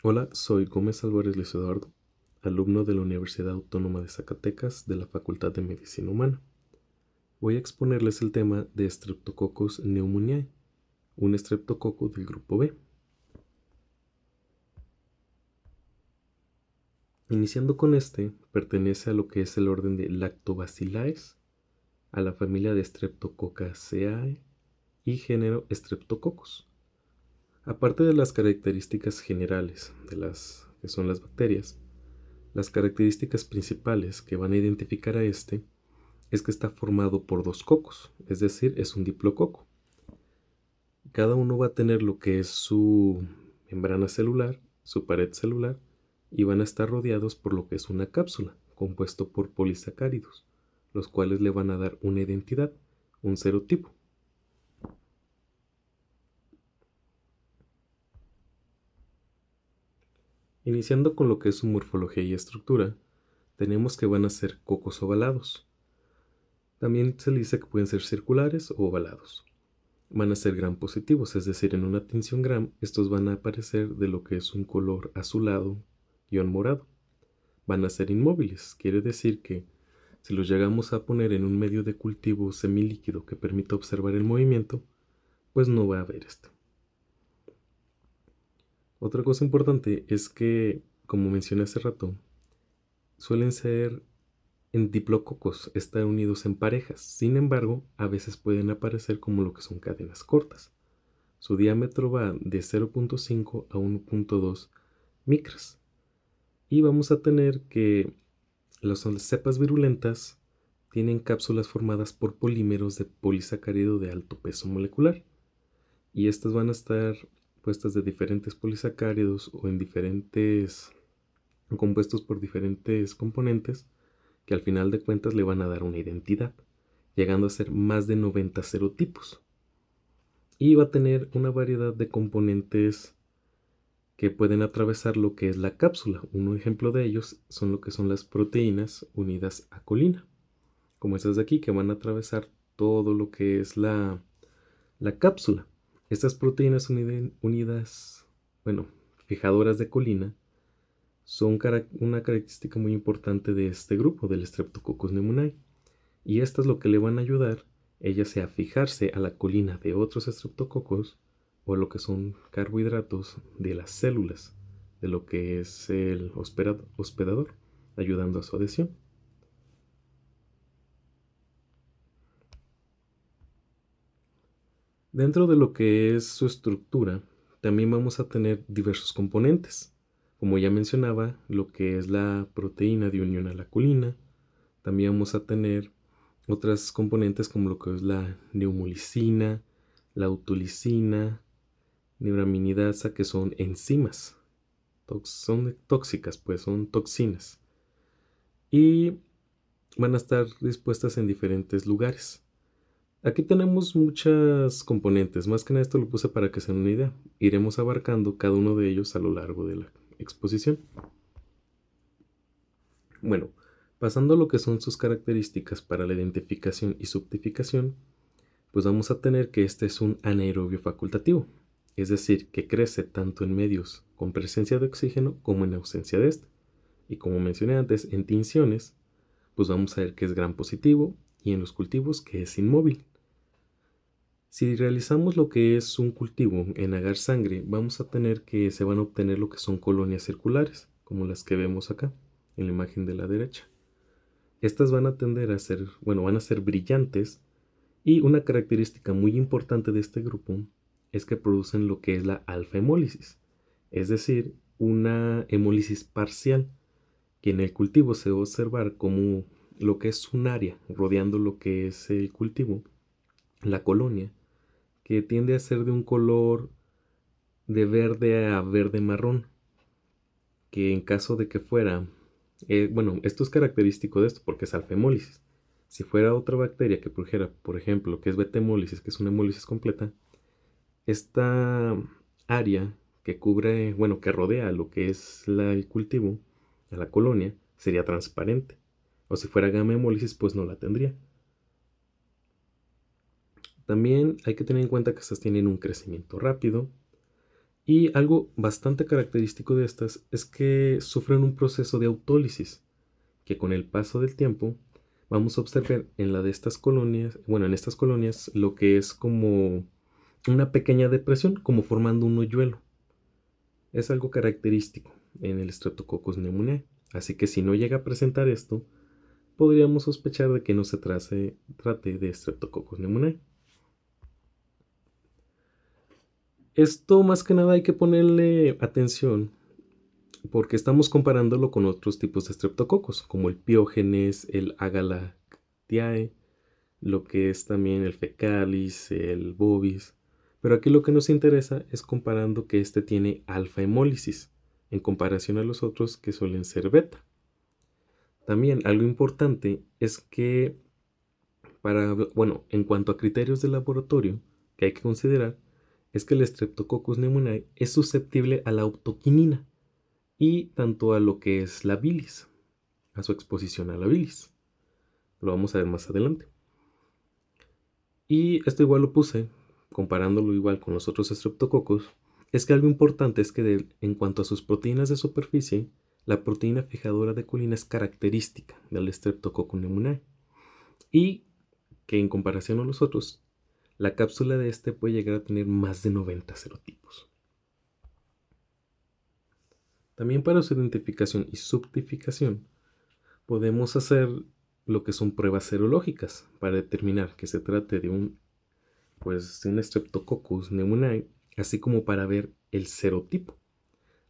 Hola, soy Gómez Álvarez Luis Eduardo, alumno de la Universidad Autónoma de Zacatecas de la Facultad de Medicina Humana. Voy a exponerles el tema de Streptococcus pneumoniae, un estreptococo del grupo B. Iniciando con pertenece a lo que es el orden de Lactobacilliae, a la familia de Streptococcaceae y género Streptococcus. Aparte de las características generales de las que son las bacterias, las características principales que van a identificar a es que está formado por dos cocos, es decir, es un diplococo. Cada uno va a tener lo que es su membrana celular, su pared celular, y van a estar rodeados por lo que es una cápsula, compuesto por polisacáridos, los cuales le van a dar una identidad, un serotipo. Iniciando con lo que es su morfología y estructura, tenemos que van a ser cocos ovalados. También se le dice que pueden ser circulares o ovalados. Van a ser gram positivos, es decir, en una tinción gram, estos van a aparecer de lo que es un color azulado, guión morado. Van a ser inmóviles, quiere decir que si los llegamos a poner en un medio de cultivo semilíquido que permita observar el movimiento, pues no va a haber esto. Otra cosa importante es que, como mencioné hace rato, suelen ser en diplococos, están unidos en parejas. Sin embargo, a veces pueden aparecer como lo que son cadenas cortas. Su diámetro va de 0.5 a 1.2 micras. Y vamos a tener que las cepas virulentas tienen cápsulas formadas por polímeros de polisacárido de alto peso molecular. Y estas van a estar puestas de diferentes polisacáridos o en diferentes compuestos por diferentes componentes que al final de cuentas le van a dar una identidad, llegando a ser más de 90 serotipos. Y va a tener una variedad de componentes que pueden atravesar lo que es la cápsula. Un ejemplo de ellos son lo que son las proteínas unidas a colina, como estas de aquí, que van a atravesar todo lo que es la cápsula. Estas proteínas unidas, bueno, fijadoras de colina, son una característica muy importante de este grupo, del Streptococcus pneumoniae. Y estas lo que le van a ayudar, ella sea a fijarse a la colina de otros estreptococos o lo que son carbohidratos de las células de lo que es el hospedador, ayudando a su adhesión. Dentro de lo que es su estructura, también vamos a tener diversos componentes. Como ya mencionaba, lo que es la proteína de unión a la colina. También vamos a tener otras componentes como lo que es la neumolicina, la autolicina, neuraminidasa, que son enzimas. Son tóxicas, pues son toxinas. Y van a estar dispuestas en diferentes lugares. Aquí tenemos muchas componentes, más que nada esto lo puse para que se den una idea. Iremos abarcando cada uno de ellos a lo largo de la exposición. Bueno, pasando a lo que son sus características para la identificación y subtificación, pues vamos a tener que este es un anaerobio facultativo, es decir, que crece tanto en medios con presencia de oxígeno como en ausencia de este. Y como mencioné antes, en tinciones, pues vamos a ver que es gram positivo y en los cultivos que es inmóvil. Si realizamos lo que es un cultivo en agar sangre, vamos a tener que se van a obtener lo que son colonias circulares, como las que vemos acá, en la imagen de la derecha. Estas van a tender a ser, bueno, van a ser brillantes y una característica muy importante de este grupo es que producen lo que es la alfa-hemólisis, es decir, una hemólisis parcial, que en el cultivo se va a observar como lo que es un área rodeando lo que es el cultivo, la colonia, que tiende a ser de un color de verde a verde marrón, que en caso de que fuera, bueno, esto es característico de esto porque es alfa-hemólisis. Si fuera otra bacteria que produjera, por ejemplo, que es beta-hemólisis, que es una hemólisis completa, esta área que cubre, bueno, que rodea lo que es el cultivo, a la colonia, sería transparente. O si fuera gamma hemólisis, pues no la tendría. También hay que tener en cuenta que estas tienen un crecimiento rápido Y algo bastante característico de estas es que sufren un proceso de autólisis, que con el paso del tiempo vamos a observar en la de estas colonias, bueno, en estas colonias, lo que es como una pequeña depresión, como formando un hoyuelo. Es algo característico en el Streptococcus pneumoniae. Así que si no llega a presentar esto, podríamos sospechar de que no se trate de Streptococcus pneumoniae. Esto más que nada hay que ponerle atención porque estamos comparándolo con otros tipos de estreptococos, como el Piógenes, el Agalactiae, lo que es también el Fecalis, el Bovis. Pero aquí lo que nos interesa es comparando que este tiene alfa hemólisis, en comparación a los otros que suelen ser beta. También algo importante es que en cuanto a criterios de laboratorio que hay que considerar, es que el Streptococcus pneumoniae es susceptible a la autoquinina y tanto a lo que es la bilis, a su exposición a la bilis. Lo vamos a ver más adelante. Y esto igual lo puse, comparándolo igual con los otros estreptococos, es que algo importante es que en cuanto a sus proteínas de superficie, la proteína fijadora de colina es característica del Streptococcus pneumoniae y que en comparación a los otros, la cápsula de este puede llegar a tener más de 90 serotipos. También para su identificación y subtipificación, podemos hacer lo que son pruebas serológicas para determinar que se trate de un Streptococcus pneumoniae, así como para ver el serotipo.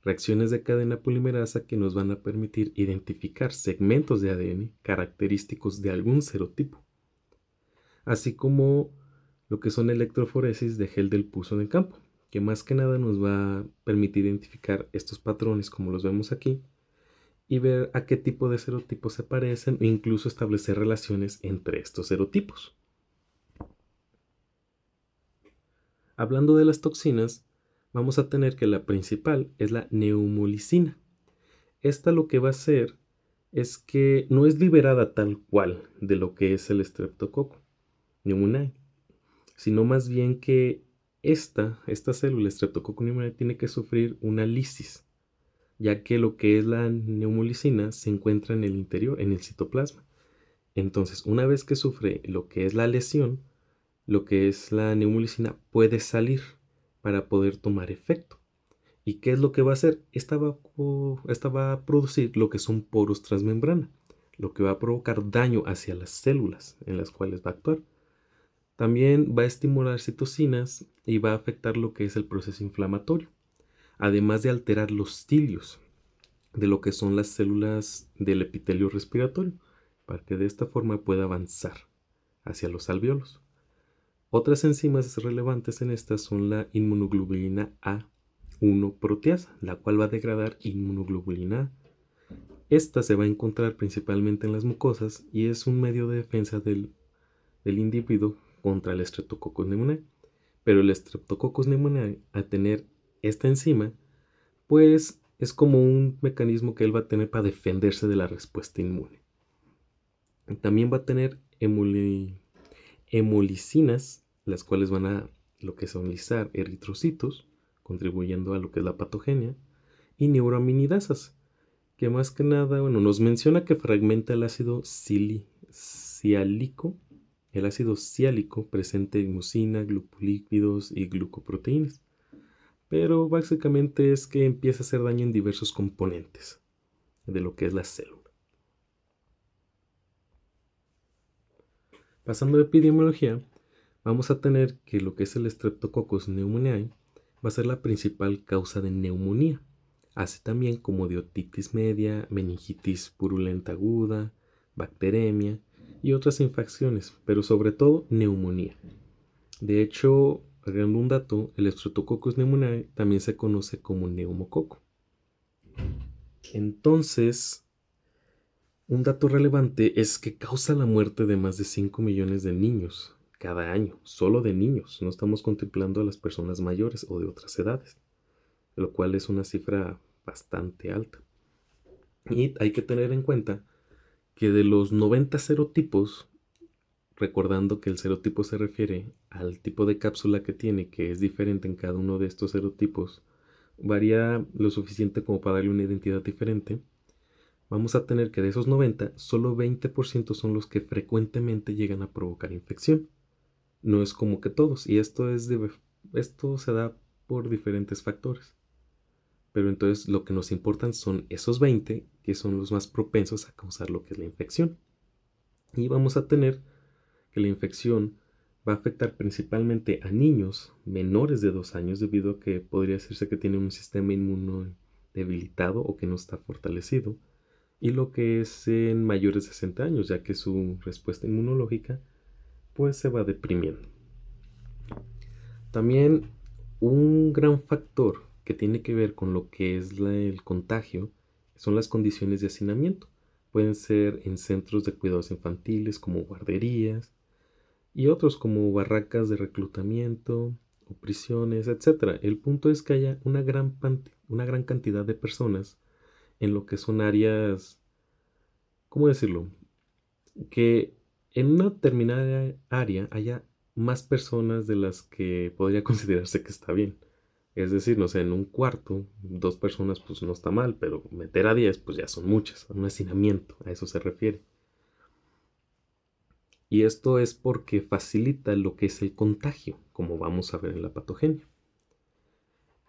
Reacciones de cadena polimerasa que nos van a permitir identificar segmentos de ADN característicos de algún serotipo, así como lo que son electroforesis de gel del pulso en campo, que más que nada nos va a permitir identificar estos patrones como los vemos aquí y ver a qué tipo de serotipos se parecen e incluso establecer relaciones entre estos serotipos. Hablando de las toxinas, vamos a tener que la principal es la neumolicina. Esta lo que va a hacer es que no es liberada tal cual de lo que es el Streptococcus pneumoniae, sino más bien que esta célula Streptococcus pneumoniae tiene que sufrir una lisis, ya que lo que es la neumolicina se encuentra en el interior, en el citoplasma. Entonces, una vez que sufre lo que es la lesión, lo que es la neumolicina puede salir para poder tomar efecto. ¿Y qué es lo que va a hacer? Esta va a producir lo que son poros transmembrana, lo que va a provocar daño hacia las células en las cuales va a actuar. También va a estimular citocinas y va a afectar lo que es el proceso inflamatorio, además de alterar los cilios de lo que son las células del epitelio respiratorio, para que de esta forma pueda avanzar hacia los alvéolos. Otras enzimas relevantes en estas son la inmunoglobulina A1 proteasa, la cual va a degradar inmunoglobulina A. Esta se va a encontrar principalmente en las mucosas y es un medio de defensa del individuo contra el Streptococcus pneumoniae. Pero el Streptococcus pneumoniae, al tener esta enzima, pues es como un mecanismo que él va a tener para defenderse de la respuesta inmune. También va a tener hemolicinas, las cuales van a lo que son lisar eritrocitos, contribuyendo a lo que es la patogenia, y neuroaminidasas, que más que nada, nos menciona que fragmenta el ácido ciálico, presente en mucina, glucolípidos y glucoproteínas. Pero básicamente es que empieza a hacer daño en diversos componentes de lo que es la célula. Pasando de epidemiología, vamos a tener que lo que es el Streptococcus pneumoniae va a ser la principal causa de neumonía, así también como de otitis media, meningitis purulenta aguda, bacteremia y otras infecciones, pero sobre todo neumonía. De hecho, agregando un dato, el Streptococcus pneumoniae también se conoce como neumococo. Entonces, un dato relevante es que causa la muerte de más de 5 millones de niños cada año, solo de niños. No estamos contemplando a las personas mayores o de otras edades, lo cual es una cifra bastante alta. Y hay que tener en cuenta que de los 90 serotipos, recordando que el serotipo se refiere al tipo de cápsula que tiene, que es diferente en cada uno de estos serotipos, varía lo suficiente como para darle una identidad diferente, vamos a tener que de esos 90, solo 20% son los que frecuentemente llegan a provocar infección. No es como que todos, y esto se da por diferentes factores. Pero entonces lo que nos importan son esos 20 que son los más propensos a causar lo que es la infección. Y vamos a tener que la infección va a afectar principalmente a niños menores de 2 años debido a que podría decirse que tienen un sistema inmuno debilitado o que no está fortalecido, y lo que es en mayores de 60 años, ya que su respuesta inmunológica pues se va deprimiendo. También un gran factor que tiene que ver con lo que es el contagio son las condiciones de hacinamiento. Pueden ser en centros de cuidados infantiles como guarderías y otros como barracas de reclutamiento o prisiones, etcétera. El punto es que haya una gran cantidad de personas en lo que son áreas, ¿cómo decirlo? Que en una determinada área haya más personas de las que podría considerarse que está bien. Es decir, no sé, en un cuarto, 2 personas pues no está mal, pero meter a 10 pues ya son muchas, un hacinamiento, a eso se refiere. Y esto es porque facilita lo que es el contagio, como vamos a ver en la patogenia.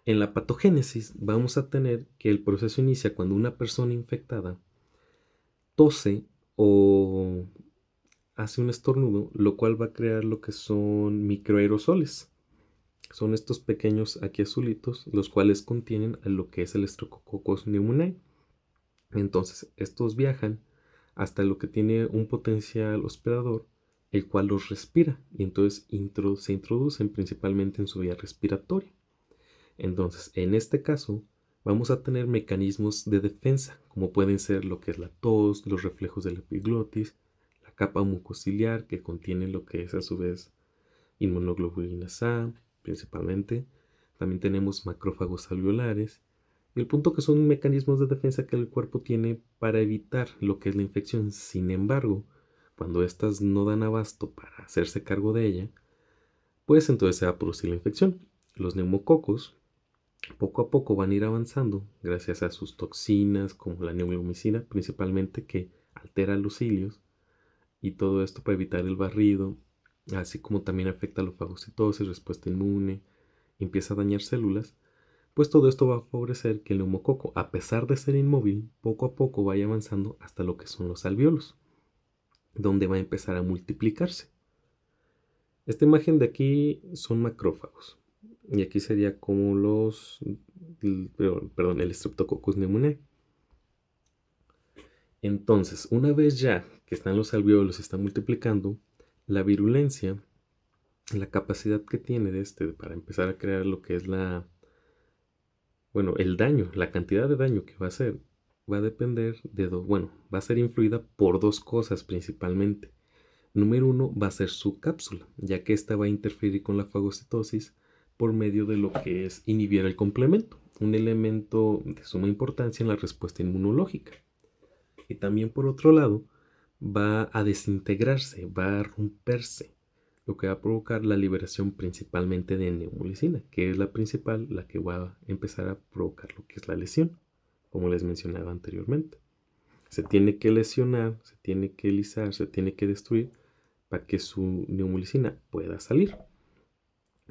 En la patogénesis vamos a tener que el proceso inicia cuando una persona infectada tose o hace un estornudo, lo cual va a crear lo que son microaerosoles. Son estos pequeños aquí azulitos, los cuales contienen a lo que es el Streptococcus pneumoniae. Entonces, estos viajan hasta lo que tiene un potencial hospedador, el cual los respira y entonces se introducen principalmente en su vía respiratoria. Entonces, en este caso, vamos a tener mecanismos de defensa, como pueden ser lo que es la tos, los reflejos de la epiglotis, la capa mucociliar que contiene lo que es a su vez inmunoglobulinas A, principalmente. También tenemos macrófagos alveolares. Y el punto que son mecanismos de defensa que el cuerpo tiene para evitar lo que es la infección. Sin embargo, cuando éstas no dan abasto para hacerse cargo de ella, pues entonces se va a producir la infección. Los neumococos poco a poco van a ir avanzando gracias a sus toxinas como la neumicina principalmente, que altera los cilios, y todo esto para evitar el barrido, así como también afecta la fagocitosis, respuesta inmune, empieza a dañar células. Pues todo esto va a favorecer que el neumococo, a pesar de ser inmóvil, poco a poco vaya avanzando hasta lo que son los alvéolos, donde va a empezar a multiplicarse. Esta imagen de aquí son macrófagos. Y aquí sería como el Streptococcus pneumoniae. Entonces, una vez ya que están los alvéolos y están multiplicando, la virulencia, la capacidad que tiene de para empezar a crear lo que es el daño, la cantidad de daño que va a hacer, va a depender va a ser influida por dos cosas principalmente. Número uno va a ser su cápsula, ya que esta va a interferir con la fagocitosis por medio de lo que es inhibir el complemento, un elemento de suma importancia en la respuesta inmunológica. Y también por otro lado, va a desintegrarse, va a romperse, lo que va a provocar la liberación principalmente de neumolicina, que es la principal, la que va a empezar a provocar lo que es la lesión, como les mencionaba anteriormente. Se tiene que lesionar, se tiene que lisar, se tiene que destruir para que su neumolicina pueda salir.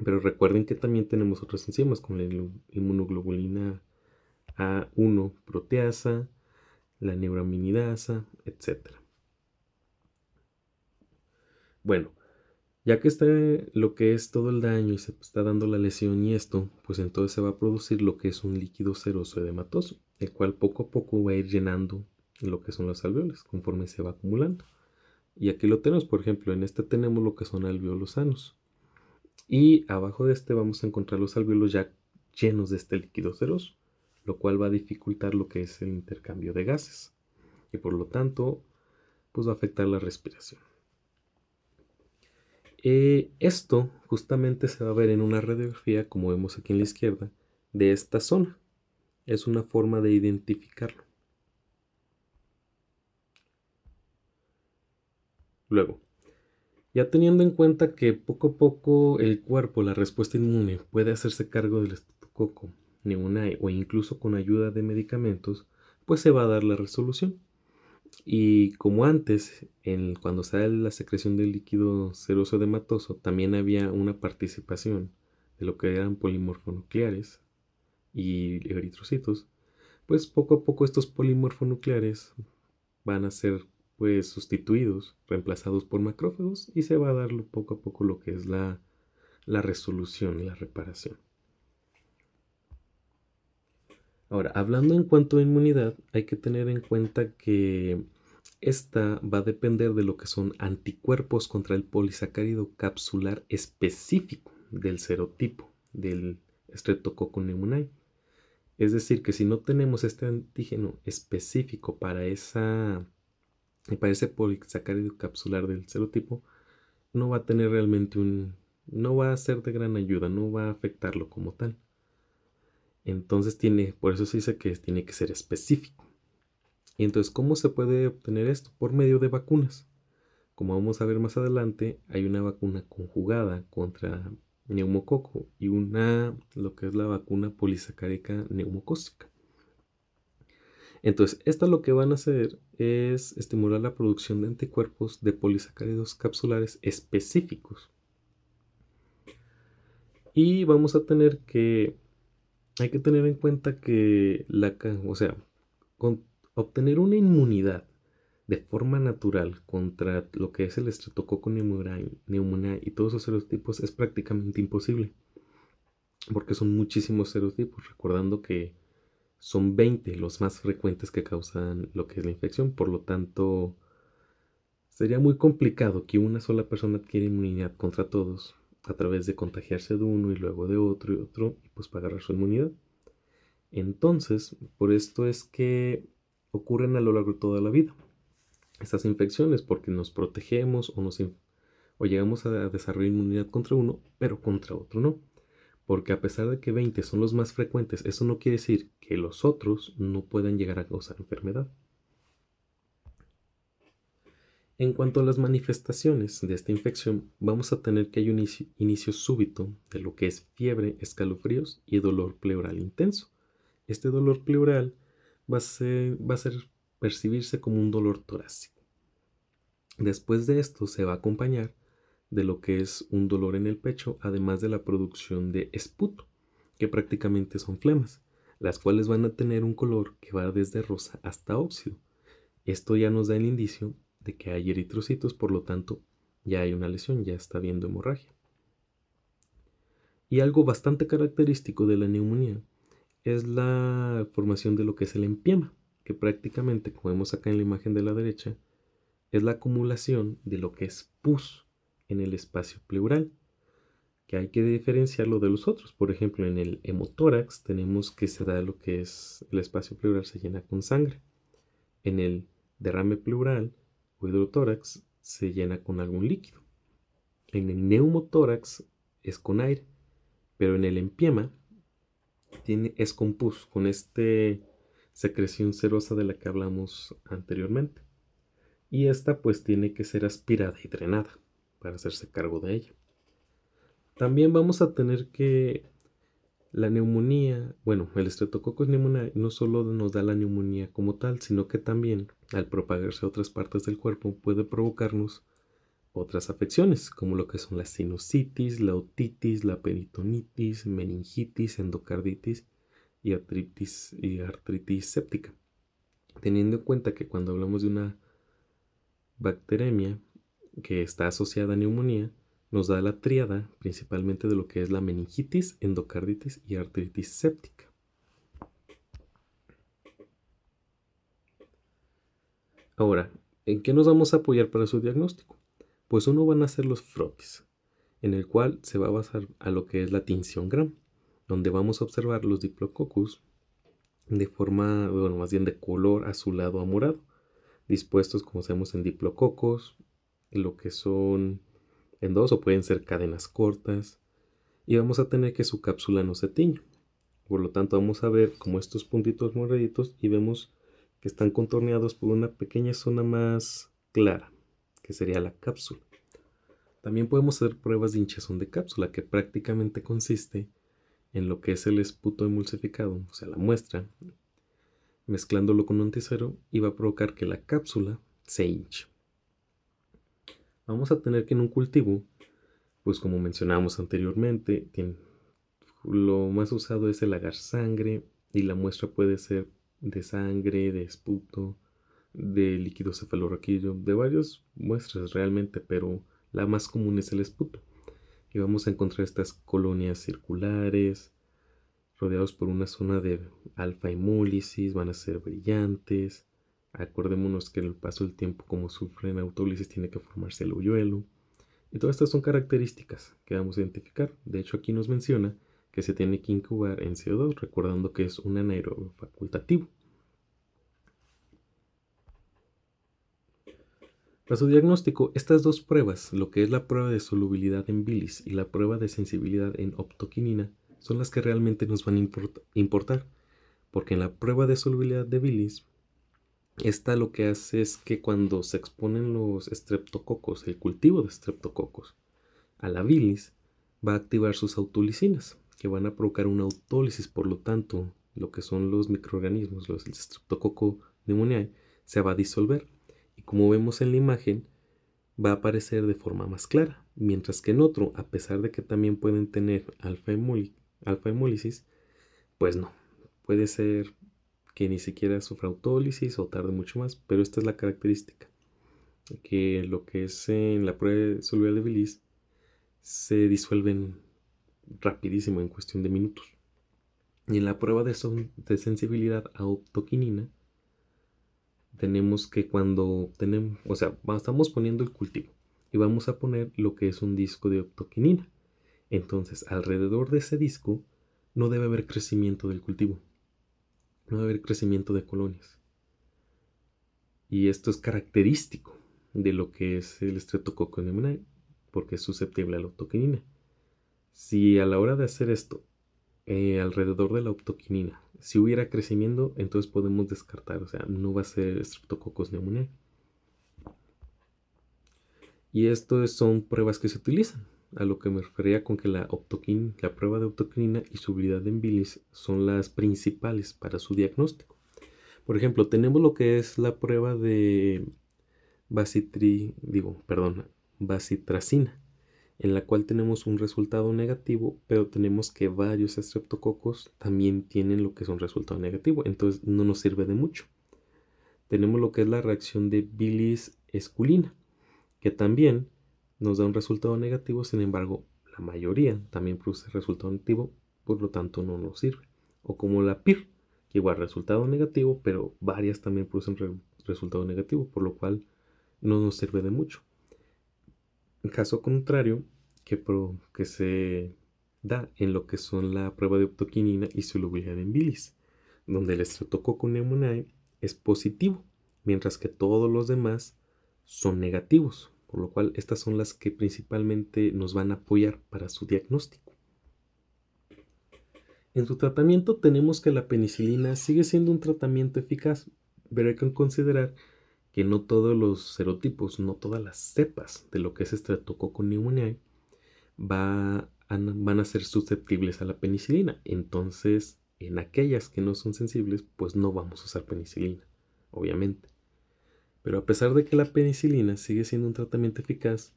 Pero recuerden que también tenemos otras enzimas como la inmunoglobulina A1 proteasa, la neuraminidasa, etc. Bueno, ya que está lo que es todo el daño y se está dando la lesión y esto, pues entonces se va a producir lo que es un líquido seroso edematoso, el cual poco a poco va a ir llenando lo que son los alvéolos conforme se va acumulando. Y aquí lo tenemos, por ejemplo, en este tenemos lo que son alvéolos sanos. Y abajo de este vamos a encontrar los alvéolos ya llenos de este líquido seroso, lo cual va a dificultar lo que es el intercambio de gases. Y por lo tanto, pues va a afectar la respiración. Esto justamente se va a ver en una radiografía, como vemos aquí en la izquierda, de esta zona. Es una forma de identificarlo. Luego, ya teniendo en cuenta que poco a poco el cuerpo, la respuesta inmune, puede hacerse cargo del estreptococo pneumoniae o incluso con ayuda de medicamentos, pues se va a dar la resolución. Y como antes, cuando sale la secreción del líquido seroso edematoso, también había una participación de lo que eran polimorfonucleares y eritrocitos, pues poco a poco estos polimorfonucleares van a ser pues sustituidos, reemplazados por macrófagos y se va a dar poco a poco lo que es la resolución y la reparación. Ahora, hablando en cuanto a inmunidad, hay que tener en cuenta que esta va a depender de lo que son anticuerpos contra el polisacárido capsular específico del serotipo del Streptococcus pneumoniae. Es decir, que si no tenemos este antígeno específico para ese polisacárido capsular del serotipo, no va a tener realmente no va a ser de gran ayuda, no va a afectarlo como tal. Entonces por eso se dice que tiene que ser específico. Y entonces, ¿cómo se puede obtener esto? Por medio de vacunas. Como vamos a ver más adelante, hay una vacuna conjugada contra neumococo y lo que es la vacuna polisacárica neumocócica. Entonces, estas lo que van a hacer es estimular la producción de anticuerpos de polisacáridos capsulares específicos. Y vamos a hay que tener en cuenta que obtener una inmunidad de forma natural contra lo que es el Streptococcus pneumoniae y todos esos serotipos es prácticamente imposible, porque son muchísimos serotipos, recordando que son 20 los más frecuentes que causan lo que es la infección. Por lo tanto, sería muy complicado que una sola persona adquiera inmunidad contra todos a través de contagiarse de uno y luego de otro y otro, y pues para agarrar su inmunidad. Entonces, por esto es que ocurren a lo largo de toda la vida estas infecciones, porque nos protegemos o llegamos a desarrollar inmunidad contra uno, pero contra otro no. Porque a pesar de que 20 son los más frecuentes, eso no quiere decir que los otros no puedan llegar a causar enfermedad. En cuanto a las manifestaciones de esta infección, vamos a tener que hay un inicio súbito de lo que es fiebre, escalofríos y dolor pleural intenso. Este dolor pleural va a ser percibirse como un dolor torácico. Después de esto se va a acompañar de lo que es un dolor en el pecho, además de la producción de esputo, que prácticamente son flemas, las cuales van a tener un color que va desde rosa hasta óxido. Esto ya nos da el indicio de que hay eritrocitos, por lo tanto ya hay una lesión, ya está habiendo hemorragia. Y algo bastante característico de la neumonía es la formación de lo que es el empiema, que prácticamente, como vemos acá en la imagen de la derecha, es la acumulación de lo que es pus en el espacio pleural, que hay que diferenciarlo de los otros. Por ejemplo, en el hemotórax tenemos que se da lo que es el espacio pleural se llena con sangre. En el derrame pleural o hidrotórax se llena con algún líquido. En el neumotórax es con aire, pero en el empiema es con pus, con secreción serosa de la que hablamos anteriormente. Y esta pues tiene que ser aspirada y drenada para hacerse cargo de ella. También vamos a tener que la neumonía, el Streptococcus pneumoniae no solo nos da la neumonía como tal, sino que también al propagarse a otras partes del cuerpo puede provocarnos otras afecciones, como lo que son la sinusitis, la otitis, la peritonitis, meningitis, endocarditis y artritis séptica. Teniendo en cuenta que cuando hablamos de una bacteremia que está asociada a neumonía, nos da la tríada principalmente de lo que es la meningitis, endocarditis y artritis séptica. Ahora, ¿en qué nos vamos a apoyar para su diagnóstico? Pues uno van a ser los frotis, en el cual se va a basar a lo que es la tinción Gram, donde vamos a observar los Diplococcus de forma, más bien de color azulado a morado, dispuestos como sabemos en diplococos, lo que son en dos o pueden ser cadenas cortas, y vamos a tener que su cápsula no se tiñe. Por lo tanto vamos a ver como estos puntitos moraditos y vemos que están contorneados por una pequeña zona más clara, que sería la cápsula. También podemos hacer pruebas de hinchazón de cápsula, que prácticamente consiste en lo que es el esputo emulsificado, o sea, la muestra, mezclándolo con un anticero, y va a provocar que la cápsula se hinche. Vamos a tener que en un cultivo, pues como mencionamos anteriormente, lo más usado es el agar sangre, y la muestra puede ser de sangre, de esputo, de líquido cefalorraquídeo, de varias muestras realmente, pero la más común es el esputo. Y vamos a encontrar estas colonias circulares, rodeados por una zona de alfa hemólisis, van a ser brillantes. Acordémonos que en el paso del tiempo, como sufren autólisis, tiene que formarse el hoyuelo. Y todas estas son características que vamos a identificar. De hecho, aquí nos menciona que se tiene que incubar en CO2, recordando que es un anaerobio facultativo. Para su diagnóstico, estas dos pruebas, lo que es la prueba de solubilidad en bilis y la prueba de sensibilidad en optoquinina, son las que realmente nos van a importar, porque en la prueba de solubilidad de bilis, esta lo que hace es que cuando se exponen los estreptococos, el cultivo de estreptococos, a la bilis, va a activar sus autolisinas, que van a provocar una autólisis. Por lo tanto, lo que son los microorganismos, los Streptococcus pneumoniae, se va a disolver. Y como vemos en la imagen, va a aparecer de forma más clara. Mientras que en otro, a pesar de que también pueden tener alfa hemólisis, pues no. Puede ser que ni siquiera sufra autólisis o tarde mucho más, pero esta es la característica. Que lo que es en la prueba de solubilidad de bilis se disuelven rapidísimo en cuestión de minutos. Y en la prueba de sensibilidad a optoquinina tenemos que cuando tenemos, o sea, estamos poniendo el cultivo y vamos a poner lo que es un disco de optoquinina. Entonces, alrededor de ese disco no debe haber crecimiento del cultivo, no debe haber crecimiento de colonias. Y esto es característico de lo que es el Streptococcus pneumoniae, porque es susceptible a la optoquinina. Si a la hora de hacer esto, alrededor de la optoquinina, si hubiera crecimiento, entonces podemos descartar, o sea, no va a ser Streptococcus pneumoniae. Y esto son pruebas que se utilizan, a lo que me refería con que la prueba de optoquinina y solubilidad en bilis son las principales para su diagnóstico. Por ejemplo, tenemos lo que es la prueba de bacitracina, en la cual tenemos un resultado negativo, pero tenemos que varios estreptococos también tienen lo que es un resultado negativo, entonces no nos sirve de mucho. Tenemos lo que es la reacción de bilis esculina, que también nos da un resultado negativo, sin embargo, la mayoría también produce resultado negativo, por lo tanto no nos sirve. O como la PIR, que igual resultado negativo, pero varias también producen resultado negativo, por lo cual no nos sirve de mucho. En caso contrario, que se da en lo que son la prueba de optoquinina y solubilidad en bilis, donde el Streptococcus pneumoniae es positivo, mientras que todos los demás son negativos, por lo cual estas son las que principalmente nos van a apoyar para su diagnóstico. En su tratamiento tenemos que la penicilina sigue siendo un tratamiento eficaz, pero hay que considerar que no todos los serotipos, no todas las cepas de lo que es Streptococcus pneumoniae van a ser susceptibles a la penicilina. Entonces, en aquellas que no son sensibles, pues no vamos a usar penicilina, obviamente. Pero a pesar de que la penicilina sigue siendo un tratamiento eficaz,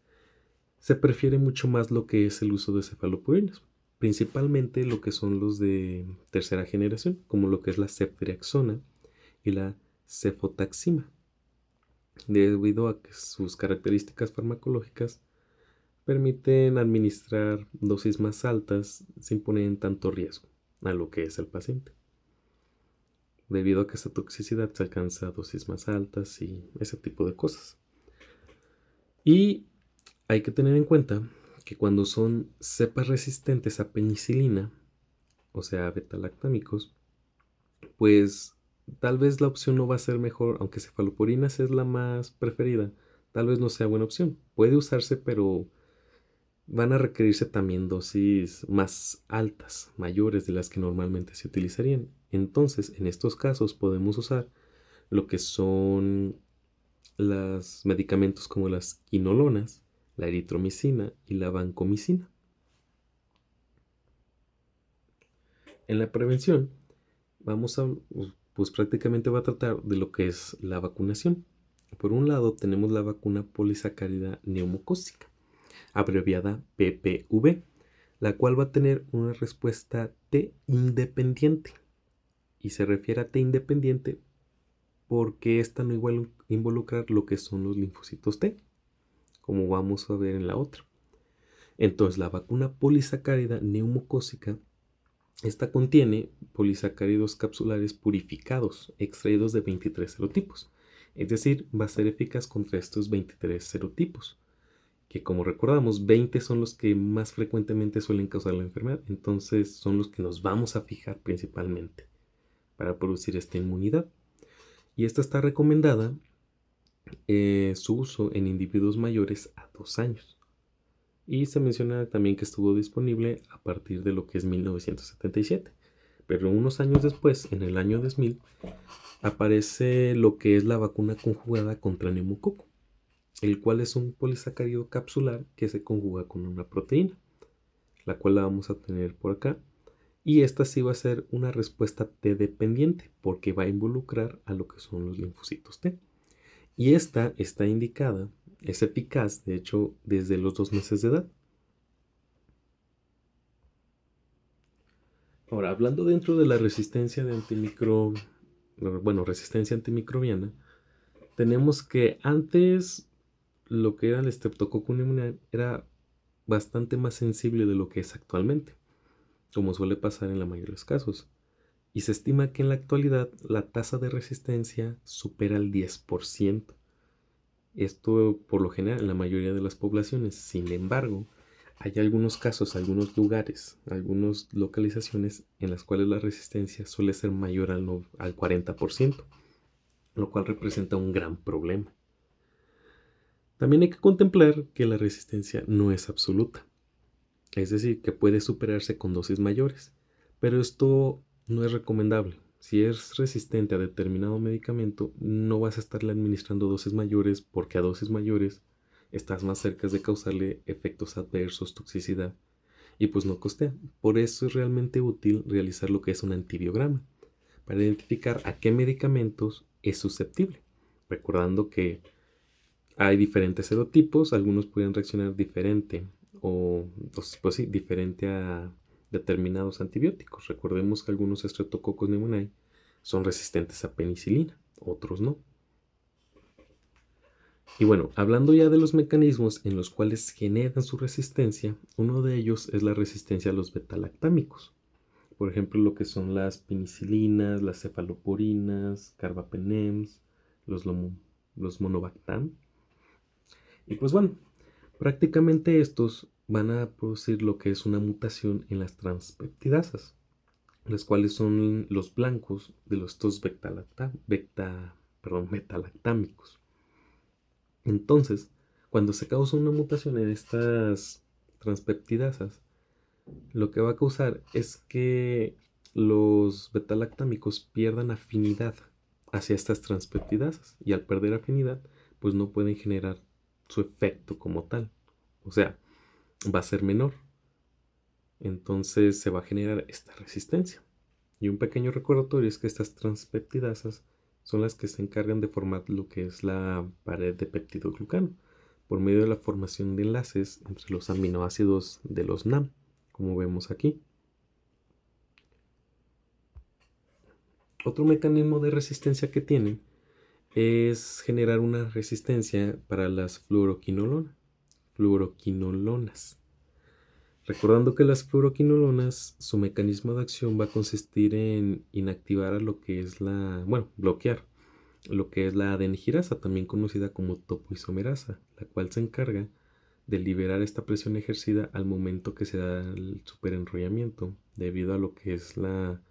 se prefiere mucho más lo que es el uso de cefalopurinas, principalmente lo que son los de tercera generación, como lo que es la ceftriaxona y la cefotaxima, debido a que sus características farmacológicas permiten administrar dosis más altas sin poner en tanto riesgo a lo que es el paciente. Debido a que esta toxicidad se alcanza a dosis más altas y ese tipo de cosas. Y hay que tener en cuenta que cuando son cepas resistentes a penicilina, o sea, beta-lactámicos, pues tal vez la opción no va a ser mejor, aunque cefaloporinas es la más preferida, tal vez no sea buena opción. Puede usarse, pero van a requerirse también dosis más altas, mayores de las que normalmente se utilizarían. Entonces, en estos casos podemos usar lo que son los medicamentos como las quinolonas, la eritromicina y la vancomicina. En la prevención vamos a, pues prácticamente va a tratar de lo que es la vacunación. Por un lado tenemos la vacuna polisacárida neumocócica, abreviada PPV, la cual va a tener una respuesta T independiente. Y se refiere a T independiente porque esta no igual involucrar lo que son los linfocitos T, como vamos a ver en la otra. Entonces, la vacuna polisacárida neumocócica, esta contiene polisacáridos capsulares purificados, extraídos de 23 serotipos. Es decir, va a ser eficaz contra estos 23 serotipos, que como recordamos, 20 son los que más frecuentemente suelen causar la enfermedad. Entonces, son los que nos vamos a fijar principalmente para producir esta inmunidad. Y esta está recomendada su uso en individuos mayores a 2 años. Y se menciona también que estuvo disponible a partir de lo que es 1977. Pero unos años después, en el año 2000, aparece lo que es la vacuna conjugada contra neumococo, el cual es un polisacárido capsular que se conjuga con una proteína, la cual la vamos a tener por acá. Y esta sí va a ser una respuesta T dependiente, porque va a involucrar a lo que son los linfocitos T. Y esta está indicada, es eficaz, de hecho, desde los 2 meses de edad. Ahora, hablando dentro de la resistencia de resistencia antimicrobiana, tenemos que antes lo que era el Streptococcus pneumoniae era bastante más sensible de lo que es actualmente, como suele pasar en la mayoría de los casos. Y se estima que en la actualidad la tasa de resistencia supera el 10%. Esto por lo general en la mayoría de las poblaciones. Sin embargo, hay algunos casos, algunos lugares, algunas localizaciones en las cuales la resistencia suele ser mayor al 40%, lo cual representa un gran problema. También hay que contemplar que la resistencia no es absoluta, es decir, que puede superarse con dosis mayores, pero esto no es recomendable. Si es resistente a determinado medicamento, no vas a estarle administrando dosis mayores porque a dosis mayores estás más cerca de causarle efectos adversos, toxicidad, y pues no costea. Por eso es realmente útil realizar lo que es un antibiograma, para identificar a qué medicamentos es susceptible, recordando que hay diferentes serotipos, algunos pueden reaccionar diferente o pues sí, diferente a determinados antibióticos. Recordemos que algunos Streptococcus pneumoniae son resistentes a penicilina, otros no. Y bueno, hablando ya de los mecanismos en los cuales generan su resistencia, uno de ellos es la resistencia a los betalactámicos. Por ejemplo, lo que son las penicilinas, las cefaloporinas, carbapenems, los monobactam. Y pues bueno, prácticamente estos van a producir lo que es una mutación en las transpeptidasas, las cuales son los blancos de estos betalactámicos. Entonces, cuando se causa una mutación en estas transpeptidasas, lo que va a causar es que los betalactámicos pierdan afinidad hacia estas transpeptidasas, y al perder afinidad, pues no pueden generar su efecto como tal. O sea, va a ser menor. Entonces se va a generar esta resistencia. Y un pequeño recordatorio es que estas transpeptidasas son las que se encargan de formar lo que es la pared de peptidoglucano, por medio de la formación de enlaces entre los aminoácidos de los NAM, como vemos aquí. Otro mecanismo de resistencia que tienen es generar una resistencia para las fluoroquinolonas. Recordando que las fluoroquinolonas, su mecanismo de acción va a consistir en inactivar a lo que es bloquear lo que es la adenogirasa, también conocida como topoisomerasa, la cual se encarga de liberar esta presión ejercida al momento que se da el superenrollamiento, debido a lo que es al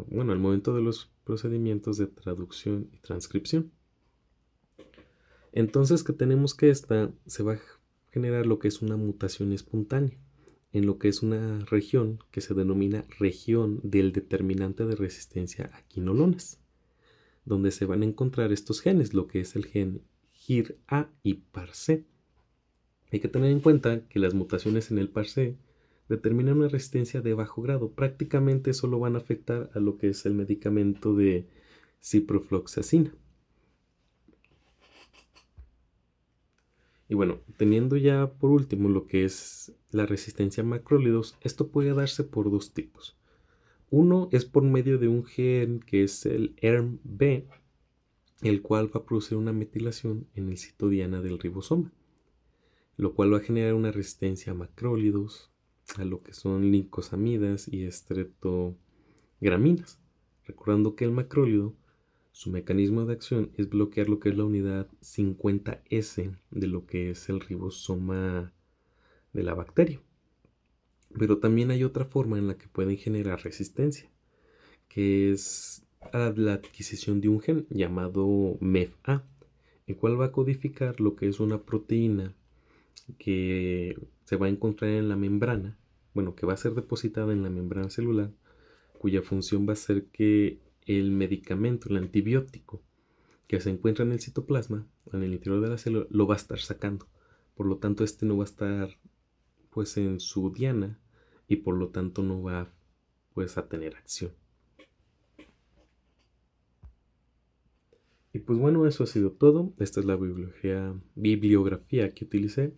momento de los procedimientos de traducción y transcripción. Entonces, que tenemos que esta se va a generar lo que es una mutación espontánea en lo que es una región que se denomina región del determinante de resistencia a quinolonas, donde se van a encontrar estos genes, lo que es el gen GIR-A y PAR-C. Hay que tener en cuenta que las mutaciones en el PAR-C determina una resistencia de bajo grado. Prácticamente solo van a afectar a lo que es el medicamento de ciprofloxacina. Y bueno, teniendo ya por último lo que es la resistencia a macrólidos, esto puede darse por dos tipos. Uno es por medio de un gen que es el ERMB, el cual va a producir una metilación en el sitio diana del ribosoma, lo cual va a generar una resistencia a macrólidos, a lo que son lincosamidas y estreptograminas. Recordando que el macrólido, su mecanismo de acción es bloquear lo que es la unidad 50S de lo que es el ribosoma de la bacteria. Pero también hay otra forma en la que pueden generar resistencia, que es a la adquisición de un gen llamado MEFA, el cual va a codificar lo que es una proteína que se va a encontrar en la membrana, bueno, que va a ser depositada en la membrana celular, cuya función va a ser que el medicamento, el antibiótico que se encuentra en el citoplasma, en el interior de la célula, lo va a estar sacando. Por lo tanto, este no va a estar pues en su diana y por lo tanto no va pues a tener acción. Y pues bueno, eso ha sido todo. Esta es la bibliografía que utilicé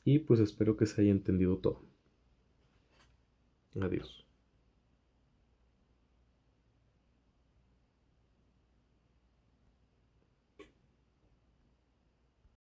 y pues espero que se haya entendido todo. Adiós.